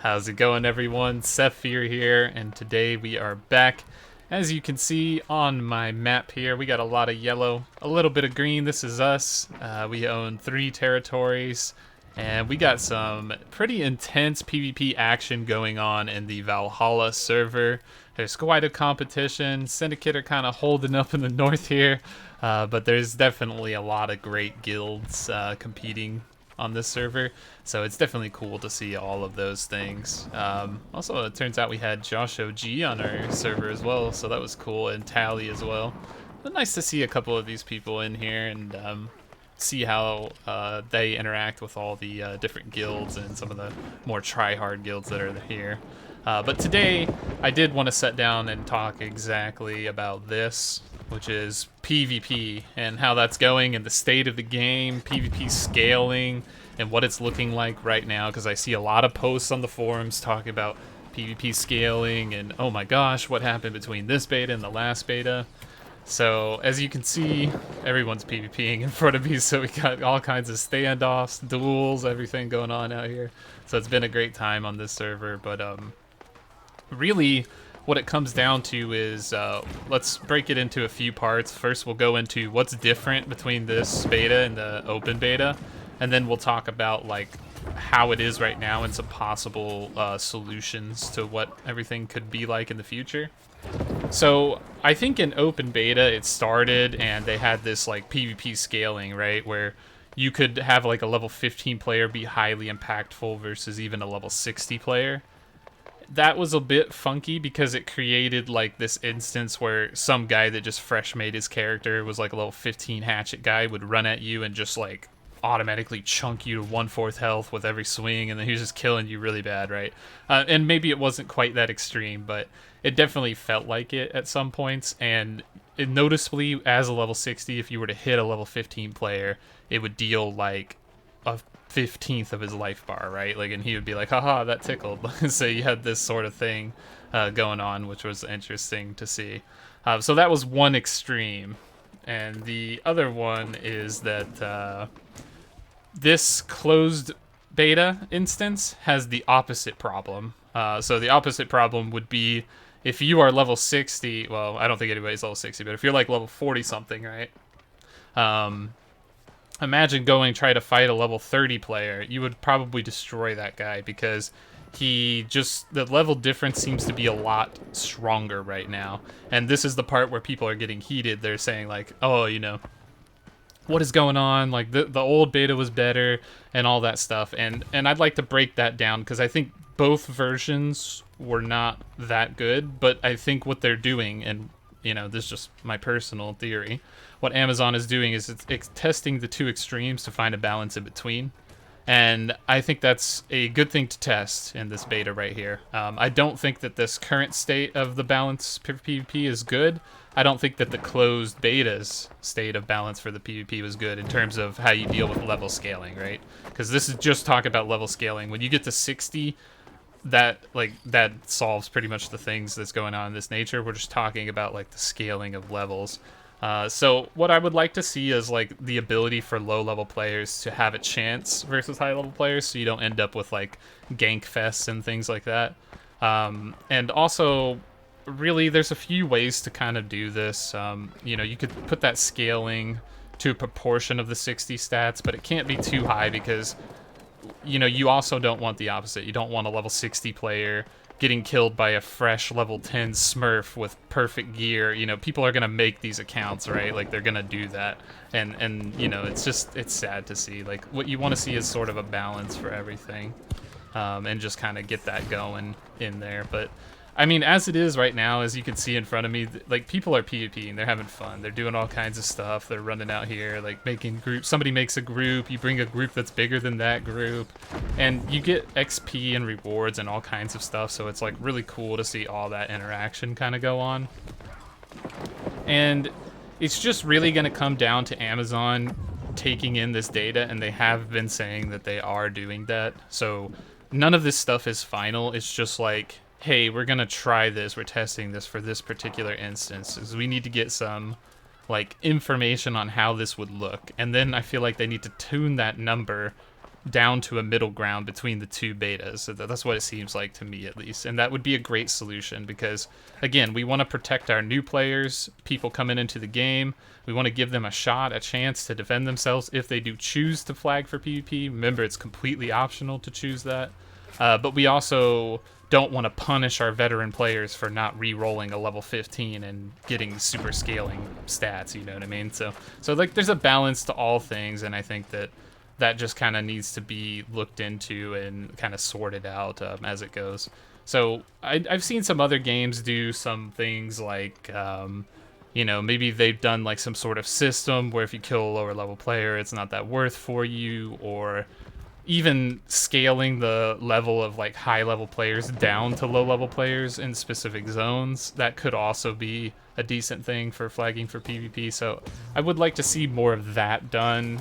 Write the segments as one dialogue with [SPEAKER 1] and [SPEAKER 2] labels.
[SPEAKER 1] How's it going, everyone? Sephir here, and today we are back. As you can see on my map here, we got a lot of yellow, a little bit of green. This is us. We own 3 territories, and we got some pretty intense PvP action going on in the Valhalla server. There's quite a competition. Syndicate are kind of holding up in the north here, but there's definitely a lot of great guilds competing on this server, so it's definitely cool to see all of those things. Also, it turns out we had Josh OG on our server as well, so that was cool, and Tally as well. But nice to see a couple of these people in here and see how they interact with all the different guilds and some of the more try-hard guilds that are here. But today, I did want to sit down and talk exactly about this, which is PvP and how that's going and the state of the game, PvP scaling, and what it's looking like right now, because I see a lot of posts on the forums talking about PvP scaling and, oh my gosh, what happened between this beta and the last beta. So, as you can see, everyone's PvPing in front of me, so we got all kinds of standoffs, duels, everything going on out here. So it's been a great time on this server, but really what it comes down to is, let's break it into a few parts. First, we'll go into what's different between this beta and the open beta, and then we'll talk about like how it is right now and some possible solutions to what everything could be like in the future. So I think in open beta it started and they had this like PvP scaling, right, where you could have like a level 15 player be highly impactful versus even a level 60 player. That was a bit funky because it created like this instance where some guy that just fresh made his character was like a level 15 hatchet guy would run at you and just like automatically chunk you to 1/4 health with every swing, and then he was just killing you really bad, right? And maybe it wasn't quite that extreme, but it definitely felt like it at some points. And it noticeably, as a level 60, if you were to hit a level 15 player, it would deal like a 15th of his life bar, right? Like, and he would be like, haha, that tickled. So you had this sort of thing going on, which was interesting to see. So that was one extreme. And the other one is that this closed beta instance has the opposite problem. So the opposite problem would be if you are level 60, well, I don't think anybody's level 60, but if you're like level 40 something, right? Imagine going try to fight a level 30 player. You would probably destroy that guy because the level difference seems to be a lot stronger right now. And this is the part where people are getting heated. They're saying like, oh, you know, what is going on? Like the old beta was better and all that stuff. And I'd like to break that down because I think both versions were not that good, but I think what they're doing, and you know, this is just my personal theory, what Amazon is doing is it's testing the two extremes to find a balance in between. And I think that's a good thing to test in this beta right here. I don't think that this current state of the balance for PvP is good. I don't think that the closed beta's state of balance for the PvP was good in terms of how you deal with level scaling, right? Because this is just talking about level scaling. When you get to 60, that solves pretty much the things that's going on in this nature. We're just talking about like the scaling of levels. So what I would like to see is like the ability for low level players to have a chance versus high level players, so you don't end up with like gank fests and things like that. And also, really, there's a few ways to kind of do this. You know, you could put that scaling to a proportion of the 60 stats, but it can't be too high because, you know, you also don't want the opposite. You don't want a level 60 player getting killed by a fresh level 10 smurf with perfect gear. You know, people are gonna make these accounts, right? Like, they're gonna do that, and you know, it's sad to see. Like, what you want to see is sort of a balance for everything, and just kind of get that going in there. But I mean, as it is right now, as you can see in front of me, like, people are PvPing, they're having fun, they're doing all kinds of stuff, they're running out here, like, making groups. Somebody makes a group, you bring a group that's bigger than that group, and you get XP and rewards and all kinds of stuff, so it's, like, really cool to see all that interaction kind of go on. And it's just really going to come down to Amazon taking in this data, and they have been saying that they are doing that, so none of this stuff is final. It's just like, hey, we're gonna try this, we're testing this for this particular instance, because we need to get some like information on how this would look, and then I feel like they need to tune that number down to a middle ground between the two betas. So that's what it seems like to me, at least. And that would be a great solution because, again, we want to protect our new players, people coming into the game. We want to give them a shot, a chance to defend themselves if they do choose to flag for PvP. Remember, it's completely optional to choose that. But we also don't want to punish our veteran players for not re-rolling a level 15 and getting super scaling stats, you know what I mean? So like, there's a balance to all things, and I think that just kind of needs to be looked into and kind of sorted out as it goes. So I've seen some other games do some things like, you know, maybe they've done like some sort of system where if you kill a lower level player, it's not that worth for you, or even scaling the level of like high level players down to low level players in specific zones. That could also be a decent thing for flagging for PvP. So I would like to see more of that done,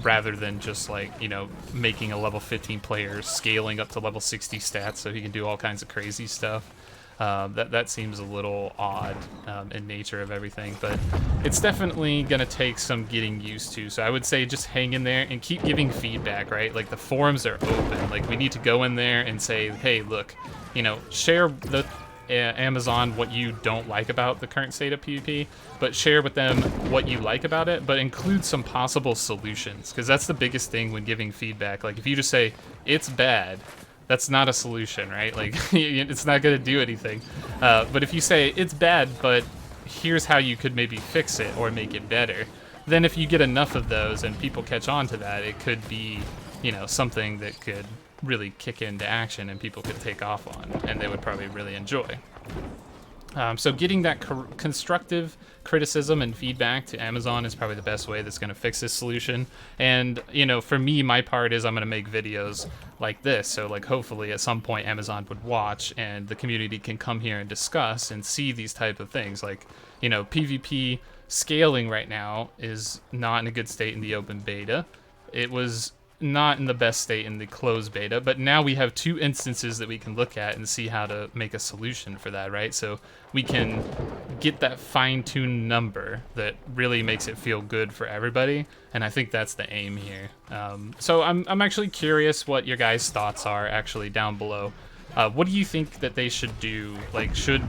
[SPEAKER 1] rather than just like, you know, making a level 15 player scaling up to level 60 stats so he can do all kinds of crazy stuff. That seems a little odd in nature of everything, but it's definitely gonna take some getting used to. So I would say just hang in there and keep giving feedback, right? Like, the forums are open. Like, we need to go in there and say, hey, look, you know, share the Amazon what you don't like about the current state of PvP, but share with them what you like about it, but include some possible solutions, because that's the biggest thing when giving feedback. Like, if you just say it's bad, that's not a solution, right? Like, it's not going to do anything. But if you say it's bad, but here's how you could maybe fix it or make it better, then if you get enough of those and people catch on to that, it could be, you know, something that could really kick into action and people could take off on, and they would probably really enjoy. So getting that constructive criticism and feedback to Amazon is probably the best way that's going to fix this solution. And, you know, for me, my part is I'm going to make videos like this. So, like, hopefully at some point Amazon would watch and the community can come here and discuss and see these type of things. Like, you know, PvP scaling right now is not in a good state in the open beta. It was not in the best state in the closed beta, but now we have two instances that we can look at and see how to make a solution for that, right? So we can get that fine-tuned number that really makes it feel good for everybody, and I think that's the aim here. So I'm actually curious what your guys' thoughts are actually down below. What do you think that they should do? Like, should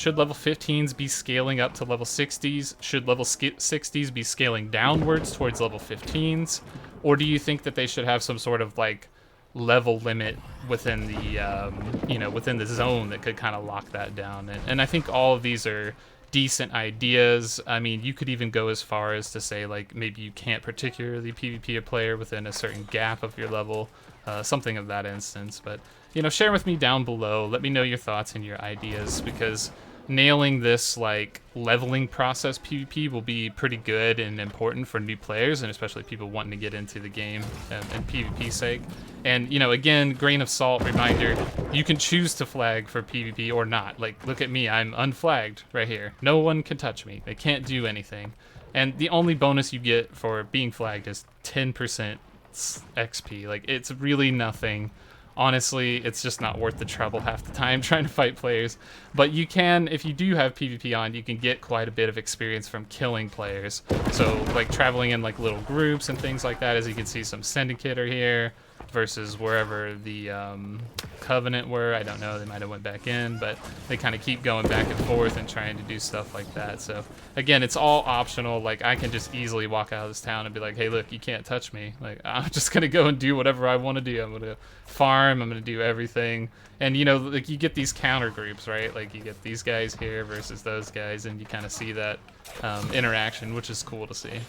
[SPEAKER 1] level 15s be scaling up to level 60s? Should level 60s be scaling downwards towards level 15s? Or do you think that they should have some sort of like level limit within the you know, within the zone that could kind of lock that down? And I think all of these are decent ideas. I mean, you could even go as far as to say, like, maybe you can't particularly PvP a player within a certain gap of your level, something of that instance. But, you know, share with me down below. Let me know your thoughts and your ideas, because nailing this like leveling process PvP will be pretty good and important for new players, and especially people wanting to get into the game and PvP's sake. And, you know, again, grain of salt reminder, you can choose to flag for PvP or not. Like, look at me, I'm unflagged right here. No one can touch me. They can't do anything. And the only bonus you get for being flagged is 10% XP. Like, it's really nothing. Honestly, it's just not worth the trouble half the time trying to fight players. But you can, if you do have PvP on, you can get quite a bit of experience from killing players. So, like, traveling in like little groups and things like that. As you can see, some Syndicate are here versus wherever the Covenant were. I don't know, they might have went back in, but they kind of keep going back and forth and trying to do stuff like that. So again, it's all optional. Like, I can just easily walk out of this town and be like, hey, look, you can't touch me. Like, I'm just gonna go and do whatever I want to do. I'm gonna farm, I'm gonna do everything. And, you know, like, you get these counter groups, right? Like, you get these guys here versus those guys, and you kind of see that interaction, which is cool to see.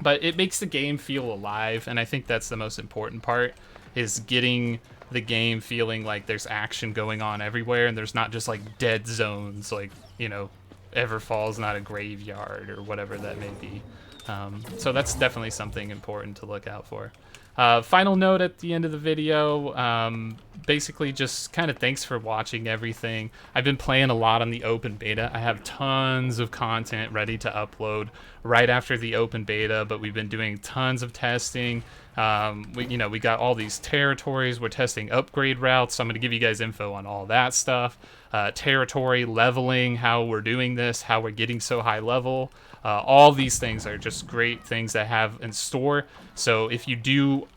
[SPEAKER 1] But it makes the game feel alive, and I think that's the most important part, is getting the game feeling like there's action going on everywhere, and there's not just like dead zones, like, you know, Everfall's not a graveyard or whatever that may be. So that's definitely something important to look out for. Final note at the end of the video, basically just kind of thanks for watching everything. I've been playing a lot on the open beta. I have tons of content ready to upload right after the open beta, but we've been doing tons of testing. We got all these territories. We're testing upgrade routes, so I'm going to give you guys info on all that stuff. Territory leveling, how we're doing this, how we're getting so high level. All these things are just great things that I have in store. So if you're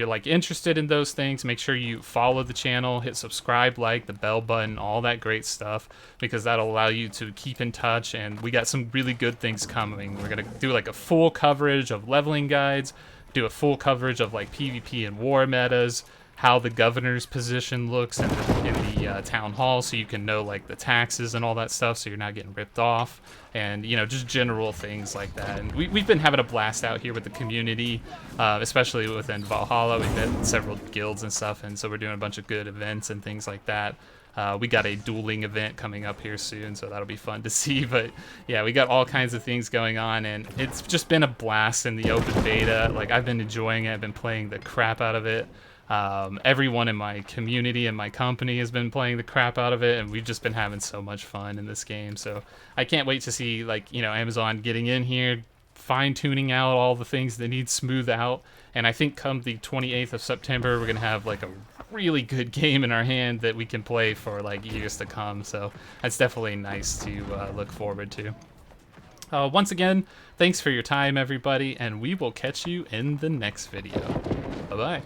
[SPEAKER 1] like interested in those things, make sure you follow the channel, hit subscribe, like the bell button, all that great stuff, because that'll allow you to keep in touch. And we got some really good things coming. We're gonna do like a full coverage of leveling guides, do a full coverage of like PvP and war metas, how the governor's position looks in the town hall, so you can know like the taxes and all that stuff, so you're not getting ripped off, and just general things like that. And we've been having a blast out here with the community, especially within Valhalla. We've had several guilds and stuff, and so we're doing a bunch of good events and things like that. We got a dueling event coming up here soon, so that'll be fun to see. But yeah, we got all kinds of things going on, and it's just been a blast in the open beta. Like, I've been enjoying it. I've been playing the crap out of it. Everyone in my community and my company has been playing the crap out of it, and we've just been having so much fun in this game. So I can't wait to see, like, Amazon getting in here, fine-tuning out all the things that need smooth out. And I think come the 28th of September, we're gonna have like a really good game in our hand that we can play for like years to come. So that's definitely nice to look forward to. Once again, thanks for your time, everybody, and we will catch you in the next video. Bye-bye.